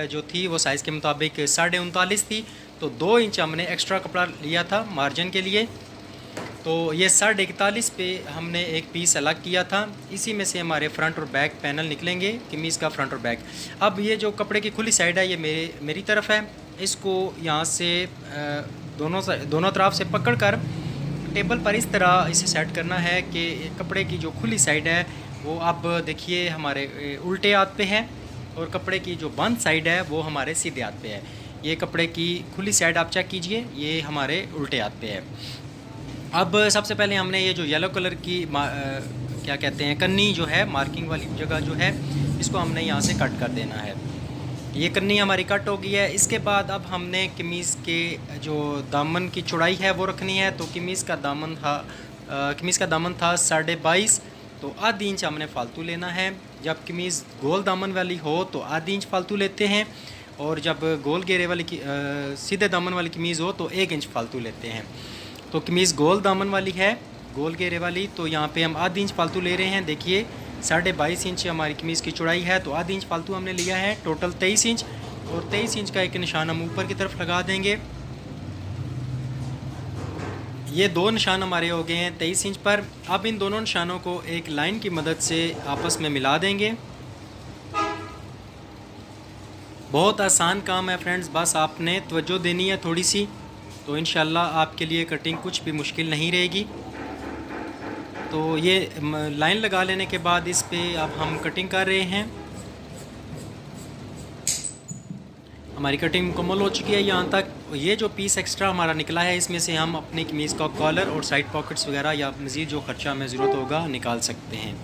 जो थी वो साइज़ के मुताबिक 39.5 थी, तो 2 इंच हमने एक्स्ट्रा कपड़ा लिया था मार्जिन के लिए। तो ये 41.5 पे हमने एक पीस अलग किया था। इसी में से हमारे फ्रंट और बैक पैनल निकलेंगे, कमीज़ का फ्रंट और बैक। अब ये जो कपड़े की खुली साइड है ये मेरी तरफ है। इसको यहाँ से दोनों तरफ से पकड़ कर टेबल पर इस तरह इसे सेट करना है कि कपड़े की जो खुली साइड है वो अब देखिए हमारे उल्टे हाथ पे है, और कपड़े की जो बंद साइड है वो हमारे सीधे हाथ पे है। ये कपड़े की खुली साइड आप चेक कीजिए, ये हमारे उल्टे हाथ पे है। अब सबसे पहले हमने ये जो येलो कलर की क्या कहते हैं कन्नी जो है, मार्किंग वाली जगह जो है, इसको हमने यहाँ से कट कर देना है। ये कन्नी हमारी कट हो गई है। इसके बाद अब हमने कमीज़ के जो दामन की चौड़ाई है वो रखनी है। तो कमीज़ का दामन था 22.5, तो आधी इंच हमने फालतू लेना है। जब कमीज़ गोल दामन वाली हो तो आधी इंच फालतू लेते हैं, और जब गोल घेरे वाली सीधे दामन वाली कमीज़ हो तो 1 इंच फालतू लेते हैं। तो कमीज़ गोल दामन वाली है, गोल घेरे वाली, तो यहाँ पे हम आधी इंच फालतू ले रहे हैं। देखिए 22.5 इंच हमारी कमीज़ की चौड़ाई है, तो आधी इंच फालतू हमने लिया है। टोटल 23 इंच, और 23 इंच का एक निशान हम ऊपर की तरफ लगा देंगे। ये 2 निशान हमारे हो गए हैं 23 इंच पर। अब इन दोनों निशानों को एक लाइन की मदद से आपस में मिला देंगे। बहुत आसान काम है फ्रेंड्स, बस आपने तवज्जो देनी है थोड़ी सी, तो इंशाल्लाह आपके लिए कटिंग कुछ भी मुश्किल नहीं रहेगी। तो ये लाइन लगा लेने के बाद इस पे अब हम कटिंग कर रहे हैं। हमारी कटिंग मुकम्मल हो चुकी है यहाँ तक। ये जो पीस एक्स्ट्रा हमारा निकला है, इसमें से हम अपनी कमीज़ का कॉलर और साइड पॉकेट्स वगैरह या मज़ीद जो ख़र्चा हमें ज़रूरत होगा निकाल सकते हैं।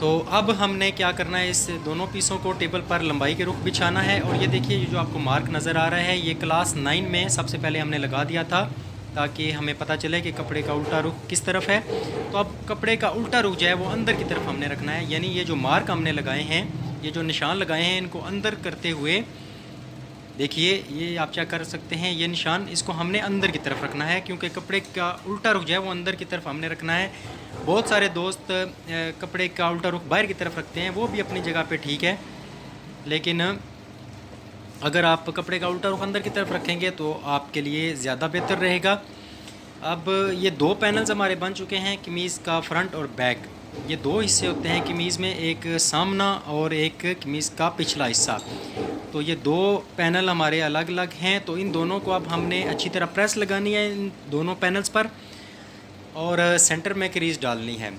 तो अब हमने क्या करना है, इस दोनों पीसों को टेबल पर लंबाई के रुख बिछाना है। और ये देखिए ये जो आपको मार्क नज़र आ रहा है, ये क्लास 9 में सबसे पहले हमने लगा दिया था, ताकि हमें पता चले कि कपड़े का उल्टा रुख किस तरफ है। तो अब कपड़े का उल्टा रुख जो है वो अंदर की तरफ हमने रखना है, यानी ये जो मार्क हमने लगाए हैं, ये जो निशान लगाए हैं, इनको अंदर करते हुए देखिए ये आप चेक कर सकते हैं, ये निशान इसको हमने अंदर की तरफ रखना है, क्योंकि कपड़े का उल्टा रुख जो है वो अंदर की तरफ हमने रखना है। बहुत सारे दोस्त कपड़े का उल्टा रुख बाहर की तरफ रखते हैं, वो भी अपनी जगह पे ठीक है, लेकिन अगर आप कपड़े का उल्टा रुख अंदर की तरफ रखेंगे तो आपके लिए ज़्यादा बेहतर रहेगा। अब ये 2 पैनल्स हमारे बन चुके हैं कमीज़ का फ्रंट और बैक। ये 2 हिस्से होते हैं कमीज़ में, एक सामना और एक कमीज़ का पिछला हिस्सा। तो ये 2 पैनल हमारे अलग अलग हैं, तो इन दोनों को अब हमने अच्छी तरह प्रेस लगानी है इन दोनों पैनल्स पर, और सेंटर में क्रीज़ डालनी है।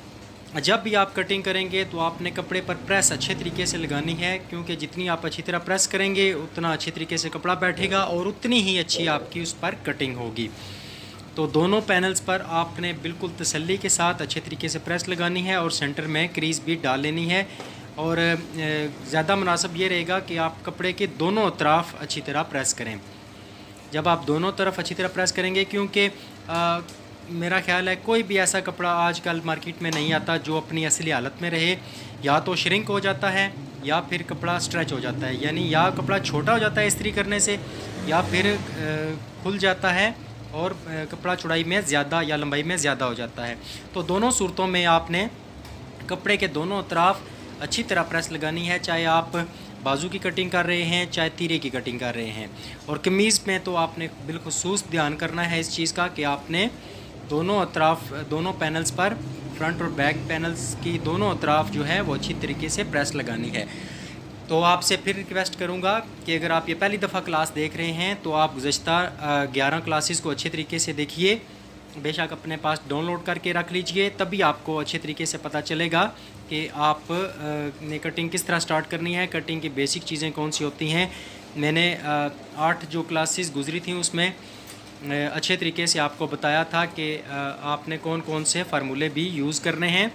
जब भी आप कटिंग करेंगे तो आपने कपड़े पर प्रेस अच्छे तरीके से लगानी है, क्योंकि जितनी आप अच्छी तरह प्रेस करेंगे उतना अच्छी तरीके से कपड़ा बैठेगा और उतनी ही अच्छी आपकी उस पर कटिंग होगी। तो दोनों पैनल्स पर आपने बिल्कुल तसल्ली के साथ अच्छे तरीके से प्रेस लगानी है, और सेंटर में क्रीज़ भी डाल लेनी है। और ज़्यादा मुनासिब ये रहेगा कि आप कपड़े के दोनों तरफ अच्छी तरह प्रेस करें। जब आप दोनों तरफ अच्छी तरह प्रेस करेंगे, क्योंकि मेरा ख्याल है कोई भी ऐसा कपड़ा आजकल मार्केट में नहीं आता जो अपनी असली हालत में रहे। या तो श्रिंक हो जाता है, या फिर कपड़ा स्ट्रेच हो जाता है, यानी या कपड़ा छोटा हो जाता है इस्त्री करने से, या फिर खुल जाता है और कपड़ा चौड़ाई में ज़्यादा या लंबाई में ज़्यादा हो जाता है। तो दोनों सूरतों में आपने कपड़े के दोनों तरफ अच्छी तरह प्रेस लगानी है, चाहे आप बाजू की कटिंग कर रहे हैं, चाहे तीरे की कटिंग कर रहे हैं। और कमीज़ में तो आपने बिलखुसूस ध्यान करना है इस चीज़ का कि आपने दोनों तरफ, दोनों पैनल्स पर, फ्रंट और बैक पैनल्स की दोनों तरफ जो है वो अच्छी तरीके से प्रेस लगानी है। तो आपसे फिर रिक्वेस्ट करूंगा कि अगर आप ये पहली दफ़ा क्लास देख रहे हैं तो आप गुज़श्ता 11 क्लासेस को अच्छे तरीके से देखिए, बेशक अपने पास डाउनलोड करके रख लीजिए, तभी आपको अच्छे तरीके से पता चलेगा कि आप ने कटिंग किस तरह स्टार्ट करनी है, कटिंग की बेसिक चीज़ें कौन सी होती हैं। मैंने 8 जो क्लासेस गुजरी थी उसमें अच्छे तरीके से आपको बताया था कि आपने कौन कौन से फार्मूले भी यूज़ करने हैं।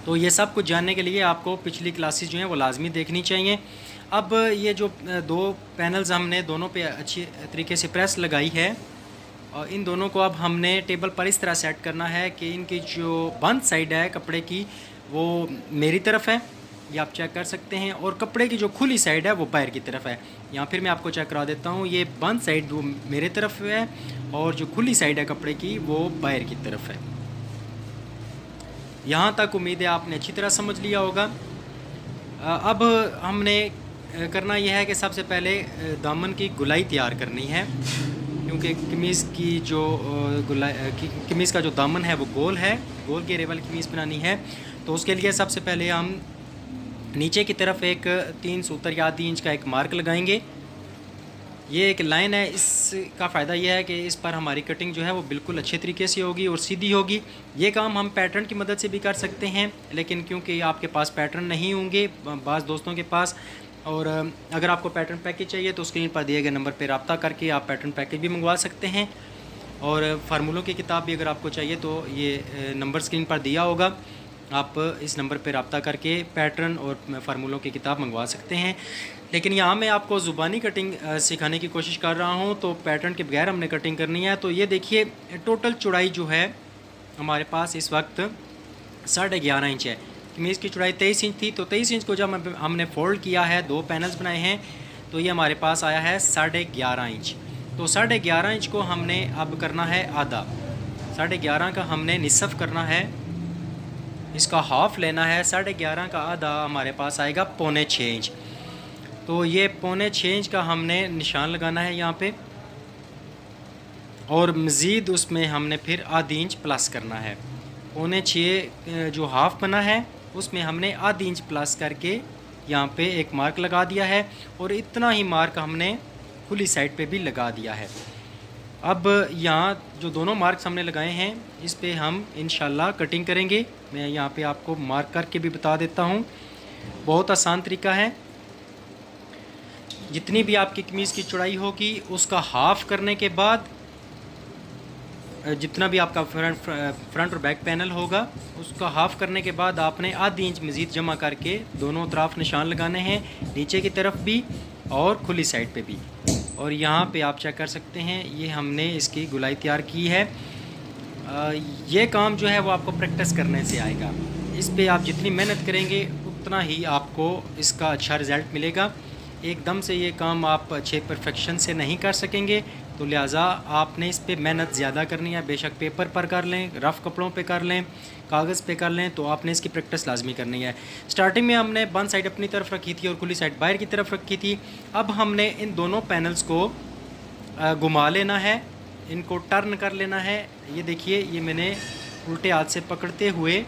तो ये सब कुछ जानने के लिए आपको पिछली क्लासेस जो हैं वो लाजमी देखनी चाहिए। अब ये जो 2 पैनल्स हमने दोनों पे अच्छी तरीके से प्रेस लगाई है, और इन दोनों को अब हमने टेबल पर इस तरह सेट करना है कि इनकी जो बंद साइड है कपड़े की वो मेरी तरफ है, ये आप चेक कर सकते हैं, और कपड़े की जो खुली साइड है वो बाहर की तरफ है। यहाँ फिर मैं आपको चेक करा देता हूँ, ये बंद साइड वो मेरे तरफ है, और जो खुली साइड है कपड़े की वो बाहर की तरफ है। यहाँ तक उम्मीद है आपने अच्छी तरह समझ लिया होगा। अब हमने करना यह है कि सबसे पहले दामन की गुलाई तैयार करनी है, क्योंकि कमीज़ की जो कमीज़ का जो दामन है वो गोल है, गोल घेरे वाली कमीज़ बनानी है। तो उसके लिए सबसे पहले हम नीचे की तरफ एक 3 सूत्र या आधी इंच का एक मार्क लगाएंगे। ये एक लाइन है, इसका फ़ायदा यह है कि इस पर हमारी कटिंग जो है वो बिल्कुल अच्छे तरीके से होगी और सीधी होगी। ये काम हम पैटर्न की मदद से भी कर सकते हैं, लेकिन क्योंकि आपके पास पैटर्न नहीं होंगे बाज़ दोस्तों के पास, और अगर आपको पैटर्न पैकेज चाहिए तो स्क्रीन पर दिए गए नंबर पर रब्ता करके आप पैटर्न पैकेज भी मंगवा सकते हैं। और फार्मूलों की किताब भी अगर आपको चाहिए तो ये नंबर स्क्रीन पर दिया होगा, आप इस नंबर पर रब्ता करके पैटर्न और फार्मूलों की किताब मंगवा सकते हैं। लेकिन यहाँ मैं आपको ज़ुबानी कटिंग सिखाने की कोशिश कर रहा हूँ, तो पैटर्न के बगैर हमने कटिंग करनी है। तो ये देखिए टोटल चौड़ाई जो है हमारे पास इस वक्त 11.5 इंच है। कमीज़ की चौड़ाई 23 इंच थी, तो 23 इंच को जब हमने फोल्ड किया है, 2 पैनल्स बनाए हैं, तो ये हमारे पास आया है 11.5 इंच। तो 11.5 इंच को हमने अब करना है आधा, 11.5 का हमने निसफ़ करना है, इसका हाफ़ लेना है। 11.5 का आधा हमारे पास आएगा 6.25 इंच। तो ये 6.25 इंच का हमने निशान लगाना है यहाँ पे, और मज़ीद उसमें हमने फिर आधी इंच प्लस करना है। 6.25 जो हाफ़ बना है उसमें हमने आधी इंच प्लस करके यहाँ पे एक मार्क लगा दिया है, और इतना ही मार्क हमने खुली साइड पे भी लगा दिया है। अब यहाँ जो दोनों मार्क्स हमने लगाए हैं इस पे हम इंशाल्लाह कटिंग करेंगे। मैं यहाँ पे आपको मार्क करके भी बता देता हूँ, बहुत आसान तरीका है। जितनी भी आपकी कमीज़ की चौड़ाई होगी उसका हाफ़ करने के बाद, जितना भी आपका फ्रंट और बैक पैनल होगा उसका हाफ़ करने के बाद आपने आधी इंच मज़ीद जमा करके दोनों तरफ निशान लगाने हैं, नीचे की तरफ भी और खुली साइड पे भी। और यहाँ पे आप चेक कर सकते हैं ये हमने इसकी गुलाई तैयार की है। ये काम जो है वो आपको प्रैक्टिस करने से आएगा। इस पे आप जितनी मेहनत करेंगे उतना ही आपको इसका अच्छा रिज़ल्ट मिलेगा। एकदम से ये काम आप अच्छे परफेक्शन से नहीं कर सकेंगे, तो लिहाजा आपने इस पे मेहनत ज़्यादा करनी है। बेशक पेपर पर कर लें, रफ़ कपड़ों पे कर लें, कागज़ पे कर लें, तो आपने इसकी प्रैक्टिस लाजमी करनी है। स्टार्टिंग में हमने बंद साइड अपनी तरफ रखी थी और खुली साइड बाहर की तरफ रखी थी। अब हमने इन दोनों पैनल्स को घुमा लेना है, इनको टर्न कर लेना है। ये देखिए ये मैंने उल्टे हाथ से पकड़ते हुए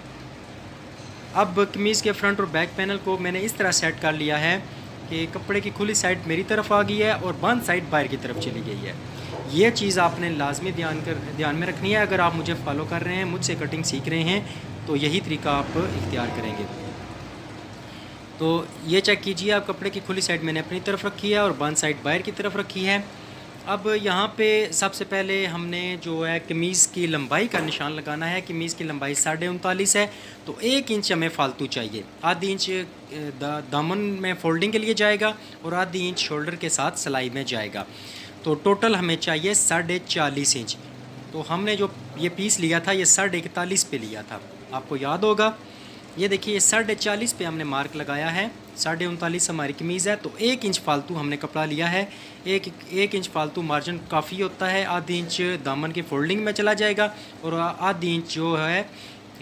अब कमीज़ के फ्रंट और बैक पैनल को मैंने इस तरह सेट कर लिया है कि कपड़े की खुली साइड मेरी तरफ आ गई है और बंद साइड बाहर की तरफ चली गई है। ये चीज़ आपने लाजमी ध्यान में रखनी है। अगर आप मुझे फॉलो कर रहे हैं, मुझसे कटिंग सीख रहे हैं, तो यही तरीका आप इख्तियार करेंगे। तो ये चेक कीजिए, आप कपड़े की खुली साइड मैंने अपनी तरफ रखी है और बंद साइड बाहर की तरफ रखी है। अब यहाँ पे सबसे पहले हमने जो है कमीज़ की लंबाई का निशान लगाना है। कमीज़ की लंबाई 39.5 है, तो 1 इंच हमें फालतू चाहिए। आधी इंच दामन में फोल्डिंग के लिए जाएगा और आधी इंच शोल्डर के साथ सिलाई में जाएगा। तो टोटल हमें चाहिए 40.5 इंच। तो हमने जो ये पीस लिया था ये 41.5 पे लिया था, आपको याद होगा। ये देखिए 40.5 पे हमने मार्क लगाया है, 39.5 हमारी कमीज़ है, तो 1 इंच फालतू हमने कपड़ा लिया है। एक इंच फालतू मार्जिन काफ़ी होता है। आधी इंच दामन की फोल्डिंग में चला जाएगा और आधी इंच जो है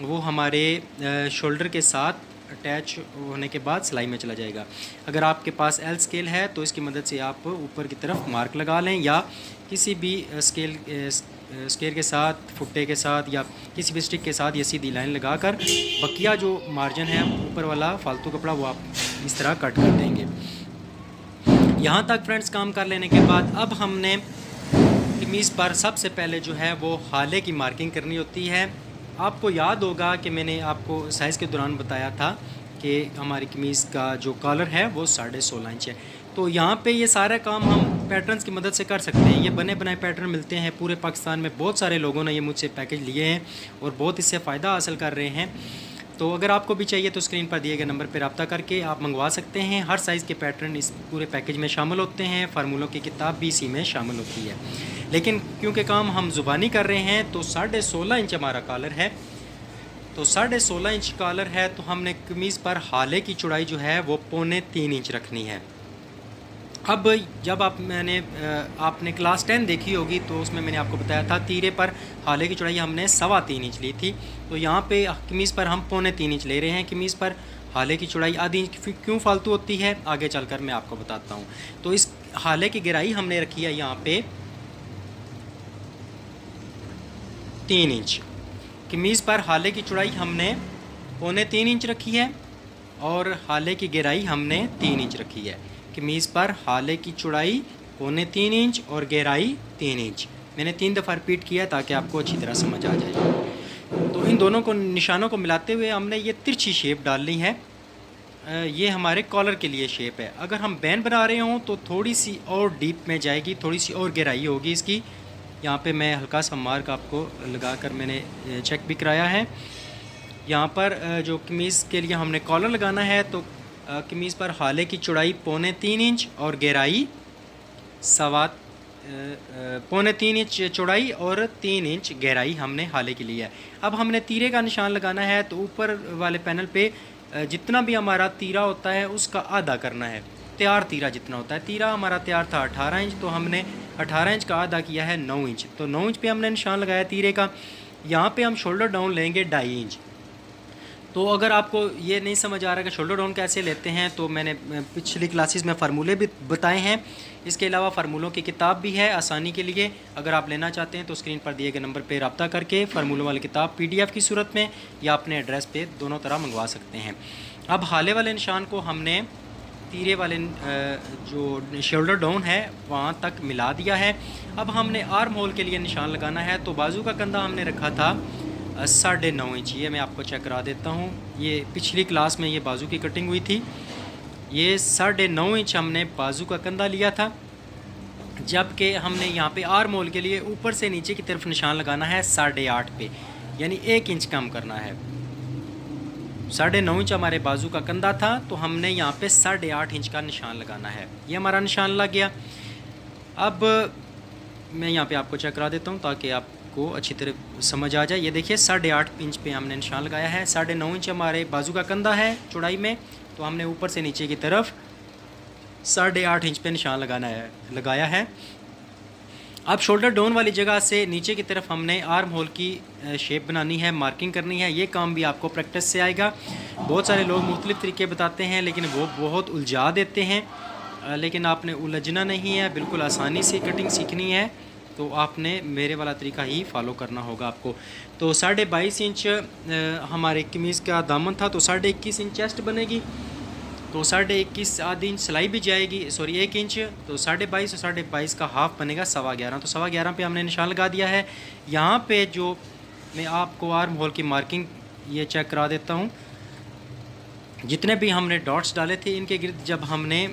वो हमारे शोल्डर के साथ अटैच होने के बाद सिलाई में चला जाएगा। अगर आपके पास एल स्केल है तो इसकी मदद से आप ऊपर की तरफ मार्क लगा लें, या किसी भी स्केल के साथ, फुट्टे के साथ, या किसी भी स्टिक के साथ ये सीधी लाइन लगाकर बकिया जो मार्जिन है ऊपर वाला फालतू कपड़ा वो आप इस तरह कट कर देंगे। यहाँ तक फ्रेंड्स काम कर लेने के बाद अब हमने कमीज़ पर सबसे पहले जो है वो हाले की मार्किंग करनी होती है। आपको याद होगा कि मैंने आपको साइज़ के दौरान बताया था कि हमारी कमीज़ का जो कॉलर है वो 16.5 इंच है। तो यहाँ पे ये सारा काम हम पैटर्न्स की मदद से कर सकते हैं। ये बने बनाए पैटर्न मिलते हैं पूरे पाकिस्तान में, बहुत सारे लोगों ने ये मुझसे पैकेज लिए हैं और बहुत इससे फ़ायदा हासिल कर रहे हैं। तो अगर आपको भी चाहिए तो स्क्रीन पर दिए गए नंबर पर रब्ता करके आप मंगवा सकते हैं। हर साइज़ के पैटर्न इस पूरे पैकेज में शामिल होते हैं, फार्मूलों की किताब भी इसी में शामिल होती है। लेकिन क्योंकि काम हम ज़ुबानी कर रहे हैं तो 16.5 इंच हमारा कॉलर है। तो 16.5 इंच कॉलर है तो हमने कमीज़ पर हाले की चौड़ाई जो है वो 3.25 इंच रखनी है। अब जब आपने क्लास 10 देखी होगी तो उसमें मैंने आपको बताया था तीरे पर हाले की चौड़ाई हमने 3.25 इंच ली थी। तो यहाँ पे कमीज़ पर हम 3.25 इंच ले रहे हैं। कमीज़ पर हाले की चौड़ाई आधी इंच क्यों फालतू होती है, आगे चलकर मैं आपको बताता हूँ। तो इस हाले की गहराई हमने रखी है यहाँ पे 3 इंच। कमीज़ पर हाले की चौड़ाई हमने 3.25 इंच रखी है और हाले की गहराई हमने 3 इंच रखी है। कमीज़ पर हाले की चौड़ाई 3.25 इंच और गहराई 3 इंच। मैंने 3 दफ़ा रिपीट किया ताकि आपको अच्छी तरह समझ आ जाए। तो इन दोनों को निशानों को मिलाते हुए हमने ये तिरछी शेप डालनी है। ये हमारे कॉलर के लिए शेप है। अगर हम बैन बना रहे हों तो थोड़ी सी और डीप में जाएगी, थोड़ी सी और गहराई होगी इसकी। यहाँ पे मैं हल्का सा मार्क आपको लगा कर मैंने चेक भी कराया है। यहाँ पर जो कमीज़ के लिए हमने कॉलर लगाना है तो कमीज़ पर हाले की चौड़ाई 3.25 इंच और गहराई 3.25 इंच चौड़ाई और 3 इंच गहराई हमने हाले के लिए है। अब हमने तीरे का निशान लगाना है तो ऊपर वाले पैनल पे जितना भी हमारा तीरा होता है उसका आधा करना है। तैयार तीरा जितना होता है, तीरा हमारा तैयार था 18 इंच, तो हमने 18 इंच का आधा किया है 9 इंच। तो 9 इंच पे हमने निशान लगाया तीरे का। यहाँ पे हम शोल्डर डाउन लेंगे 2.5 इंच। तो अगर आपको ये नहीं समझ आ रहा कि शोल्डर डाउन कैसे लेते हैं तो मैंने पिछली क्लासेस में फ़ार्मूले भी बताए हैं। इसके अलावा फ़ार्मूलों की किताब भी है आसानी के लिए, अगर आप लेना चाहते हैं तो स्क्रीन पर दिए गए नंबर पर रब्ता करके फ़ार्मूलों वाली किताब PDF की सूरत में या अपने एड्रेस पे दोनों तरह मंगवा सकते हैं। अब हाले वाले निशान को हमने तीरे वाले जो शोल्डर डाउन है वहाँ तक मिला दिया है। अब हमने आर्म होल के लिए निशान लगाना है। तो बाजू का कंधा हमने रखा था 9.5 इंच। ये मैं आपको चेक करा देता हूँ। ये पिछली क्लास में ये बाजू की कटिंग हुई थी। ये 9.5 इंच हमने बाजू का कंधा लिया था, जबकि हमने यहाँ पे आर्म होल के लिए ऊपर से नीचे की तरफ निशान लगाना है 8.5 पे, यानी 1 इंच कम करना है। 9.5 इंच हमारे बाजू का कंधा था तो हमने यहाँ पे 8.5 इंच का निशान लगाना है। ये हमारा निशान लग गया। अब मैं यहाँ पे आपको चेक करा देता हूँ ताकि आपको अच्छी तरह समझ आ जाए। ये देखिए 8.5 इंच पे हमने निशान लगाया है। 9.5 इंच हमारे बाजू का कंधा है चौड़ाई में, तो हमने ऊपर से नीचे की तरफ 8.5 इंच पे निशान लगाया है। अब शोल्डर डाउन वाली जगह से नीचे की तरफ हमने आर्म होल की शेप बनानी है, मार्किंग करनी है। ये काम भी आपको प्रैक्टिस से आएगा। बहुत सारे लोग मुख्तलिफ़ तरीके बताते हैं लेकिन वो बहुत उलझा देते हैं, लेकिन आपने उलझना नहीं है, बिल्कुल आसानी से कटिंग सीखनी है तो आपने मेरे वाला तरीका ही फॉलो करना होगा आपको। तो 22.5 इंच हमारे कमीज़ का दामन था, तो 21.5 इंच चेस्ट बनेगी, तो 21.5 आधी इंच सिलाई भी जाएगी, सॉरी 1 इंच, तो 22.5 और 22.5 का हाफ बनेगा 11.25। तो 11.25 पे हमने निशान लगा दिया है। यहाँ पे जो मैं आपको आर्म होल की मार्किंग ये चेक करा देता हूँ। जितने भी हमने डॉट्स डाले थे इनके गिर्द जब हमने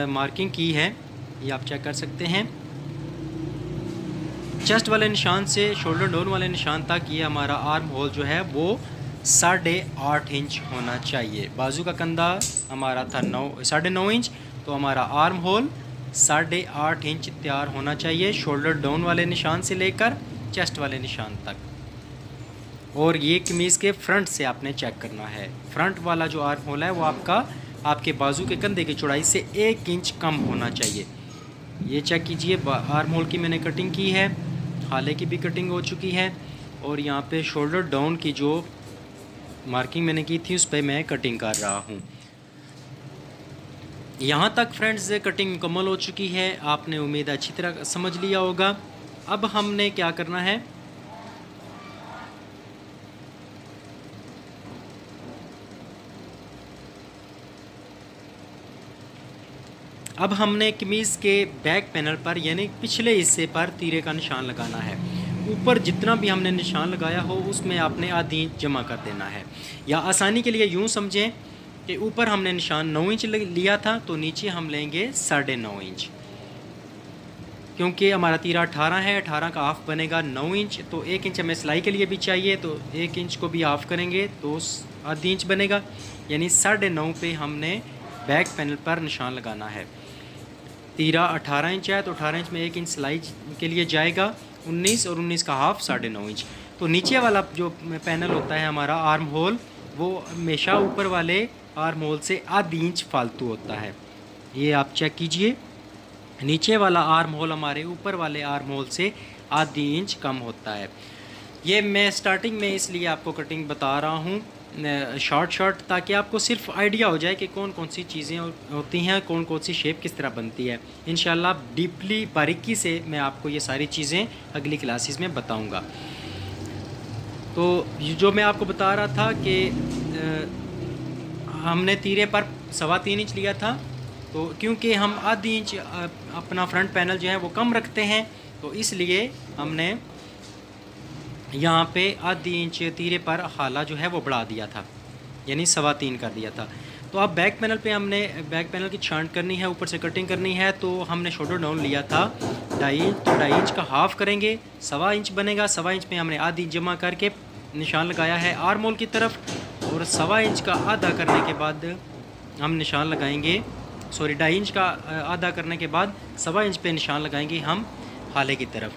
मार्किंग की है, ये आप चेक कर सकते हैं। चेस्ट वाले निशान से शोल्डर डाउन वाले निशान तक ये हमारा आर्म होल जो है वो 8.5 इंच होना चाहिए। बाजू का कंधा हमारा था 9.5 इंच, तो हमारा आर्म होल 8.5 इंच तैयार होना चाहिए शोल्डर डाउन वाले निशान से लेकर चेस्ट वाले निशान तक। और ये कमीज़ के फ्रंट से आपने चेक करना है। फ्रंट वाला जो आर्म होल है वो आपके बाजू के कंधे की चौड़ाई से 1 इंच कम होना चाहिए। ये चेक कीजिए, आर्म होल की मैंने कटिंग की है, हाले की भी कटिंग हो चुकी है और यहाँ पे शोल्डर डाउन की जो मार्किंग मैंने की थी उस पर मैं कटिंग कर रहा हूँ। यहाँ तक फ्रेंड्स कटिंग मुकम्मल हो चुकी है। आपने उम्मीद अच्छी तरह समझ लिया होगा। अब हमने क्या करना है, अब हमने कमीज़ के बैक पैनल पर यानी पिछले हिस्से पर तीरे का निशान लगाना है। ऊपर जितना भी हमने निशान लगाया हो उसमें आपने आधी इंच जमा कर देना है, या आसानी के लिए यूँ समझें कि ऊपर हमने निशान 9 इंच लिया था तो नीचे हम लेंगे 9.5 इंच, क्योंकि हमारा तीरा 18 है, 18 का हाफ बनेगा 9 इंच, तो 1 इंच हमें सिलाई के लिए भी चाहिए, तो 1 इंच को भी हाफ करेंगे तो आधी इंच बनेगा, यानी 9.5 पे हमने बैक पैनल पर निशान लगाना है। तीरा 18 इंच है तो 18 इंच में 1 इंच सिलाई के लिए जाएगा 19 और 19 का हाफ 9.5 इंच। तो नीचे वाला जो पैनल होता है हमारा आर्म होल, वो हमेशा ऊपर वाले आर्म होल से आधी इंच फालतू होता है। ये आप चेक कीजिए, नीचे वाला आर्म होल हमारे ऊपर वाले आर्म होल से आधी इंच कम होता है। ये मैं स्टार्टिंग में इसलिए आपको कटिंग बता रहा हूँ शॉर्ट ताकि आपको सिर्फ आइडिया हो जाए कि कौन कौन सी चीज़ें होती हैं, कौन कौन सी शेप किस तरह बनती है। इंशाल्लाह डीपली बारीकी से मैं आपको ये सारी चीज़ें अगली क्लासेस में बताऊंगा। तो जो मैं आपको बता रहा था कि हमने तीरे पर 3.25 इंच लिया था, तो क्योंकि हम आधी इंच अपना फ्रंट पैनल जो है वो कम रखते हैं, तो इसलिए हमने यहाँ पे आधी इंच तीरे पर हाला जो है वो बढ़ा दिया था, यानी 3.25 कर दिया था। तो अब बैक पैनल पे हमने बैक पैनल की छांट करनी है, ऊपर से कटिंग करनी है, तो हमने शोल्डर डाउन लिया था 2.5 इंच, तो 2.5 इंच का हाफ़ करेंगे, 1.25 इंच बनेगा। 1.25 इंच में हमने आधी जमा करके निशान लगाया है आर्म होल की तरफ, और 1.25 इंच का आधा करने के बाद हम निशान लगाएंगे, 2.5 इंच का आधा करने के बाद 1.25 इंच पे निशान लगाएंगे हम हाले की तरफ।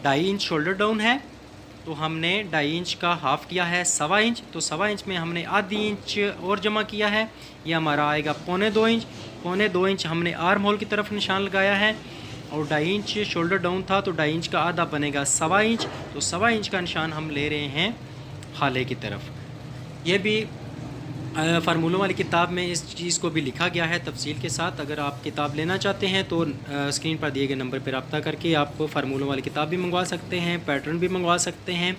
2.5 इंच शोल्डर डाउन है, तो हमने 2.5 इंच का हाफ़ किया है 1.25 इंच, तो 1.25 इंच में हमने आधी इंच और जमा किया है, ये हमारा आएगा 2.25 इंच। 2.25 इंच हमने आर्म होल की तरफ निशान लगाया है, और 2.5 इंच शोल्डर डाउन था, तो 2.5 इंच का आधा बनेगा 1.25 इंच, तो 1.25 इंच का निशान हम ले रहे हैं हाले की तरफ। ये भी फार्मूलों वाली किताब में इस चीज़ को भी लिखा गया है तफसील के साथ। अगर आप किताब लेना चाहते हैं तो स्क्रीन पर दिए गए नंबर पर रब्ता करके आप फार्मूलों वाली किताब भी मंगवा सकते हैं, पैटर्न भी मंगवा सकते हैं,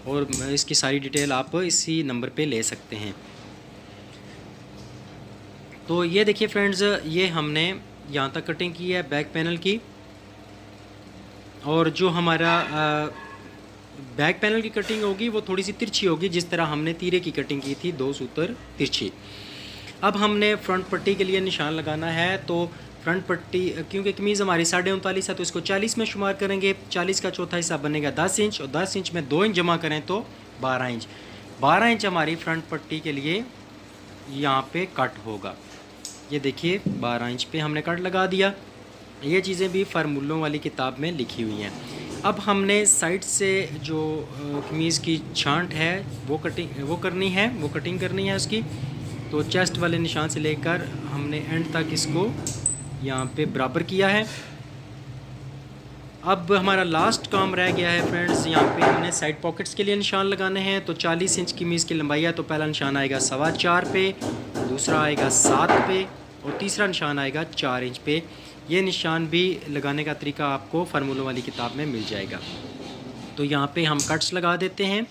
और इसकी सारी डिटेल आप इसी नंबर पे ले सकते हैं। तो ये देखिए फ्रेंड्स, ये हमने यहाँ तक कटिंग की है बैक पैनल की, और जो हमारा बैक पैनल की कटिंग होगी वो थोड़ी सी तिरछी होगी, जिस तरह हमने तीरे की कटिंग की थी 2 सूत्र तिरछी। अब हमने फ्रंट पट्टी के लिए निशान लगाना है, तो फ्रंट पट्टी क्योंकि कमीज़ हमारी 39.5 है, तो इसको 40 में शुमार करेंगे। 40 का चौथा हिस्सा बनेगा 10 इंच, और 10 इंच में 2 इंच जमा करें तो 12 इंच। 12 इंच हमारी फ्रंट पट्टी के लिए यहाँ पे कट होगा। ये देखिए 12 इंच पे हमने कट लगा दिया। ये चीज़ें भी फार्मूलों वाली किताब में लिखी हुई हैं। अब हमने साइड से जो कमीज़ की छांट है वो कटिंग करनी है उसकी। तो चेस्ट वाले निशान से लेकर हमने एंड तक इसको यहाँ पे बराबर किया है। अब हमारा लास्ट काम रह गया है फ्रेंड्स, यहाँ पे हमने साइड पॉकेट्स के लिए निशान लगाने हैं। तो 40 इंच कमीज़ की लंबाई है, तो पहला निशान आएगा 4.25 पे, दूसरा आएगा 7 पे, और तीसरा निशान आएगा 4 इंच पे। ये निशान भी लगाने का तरीका आपको फार्मूलों वाली किताब में मिल जाएगा। तो यहाँ पे हम कट्स लगा देते हैं।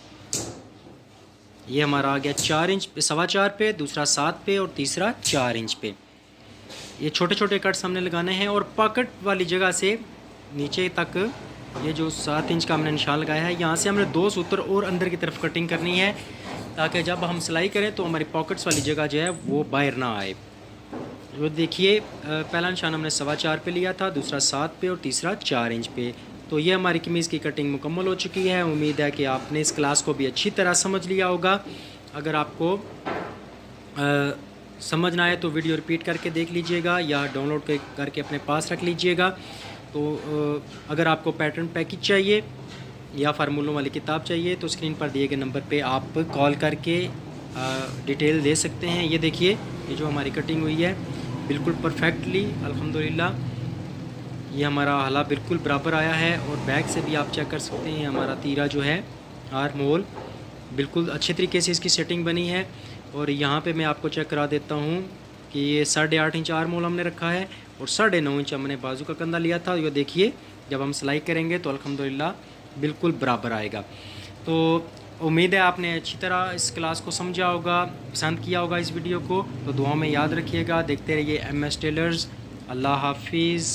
ये हमारा आ गया 4 इंच 4.25 पे, दूसरा 7 पे, और तीसरा 4 इंच पे। ये छोटे छोटे कट्स हमने लगाने हैं, और पॉकेट वाली जगह से नीचे तक ये जो 7 इंच का हमने निशान लगाया है, यहाँ से हमने 2 सूत्र और अंदर की तरफ कटिंग करनी है, ताकि जब हम सिलाई करें तो हमारी पॉकेट्स वाली जगह जो है वो बाहर ना आए। जो देखिए पहला निशान हमने 4.25 पे लिया था, दूसरा 7 पे, और तीसरा 4 इंच पे। तो ये हमारी कमीज़ की कटिंग मुकम्मल हो चुकी है। उम्मीद है कि आपने इस क्लास को भी अच्छी तरह समझ लिया होगा। अगर आपको समझ ना आए तो वीडियो रिपीट करके देख लीजिएगा, या डाउनलोड करके अपने पास रख लीजिएगा। तो अगर आपको पैटर्न पैकेज चाहिए या फार्मूलों वाली किताब चाहिए, तो स्क्रीन पर दिए गए नंबर पे आप कॉल करके डिटेल दे सकते हैं। ये देखिए, ये जो हमारी कटिंग हुई है बिल्कुल परफेक्टली अल्हम्दुलिल्लाह, ये हमारा हला बिल्कुल बराबर आया है। और बैक से भी आप चेक कर सकते हैं, हमारा तीरा जो है आर्म होल बिल्कुल अच्छे तरीके से इसकी सेटिंग बनी है। और यहाँ पे मैं आपको चेक करा देता हूँ कि ये 8.5 इंच आर्म होल हमने रखा है, और 9.5 इंच हमने बाजू का कंधा लिया था। ये देखिए, जब हम सिलाई करेंगे तो अल्हम्दुलिल्लाह बिल्कुल बराबर आएगा। तो उम्मीद है आपने अच्छी तरह इस क्लास को समझा होगा, पसंद किया होगा इस वीडियो को। तो दुआ में याद रखिएगा। देखते रहिए MS टेलर्स। अल्लाह हाफिज़।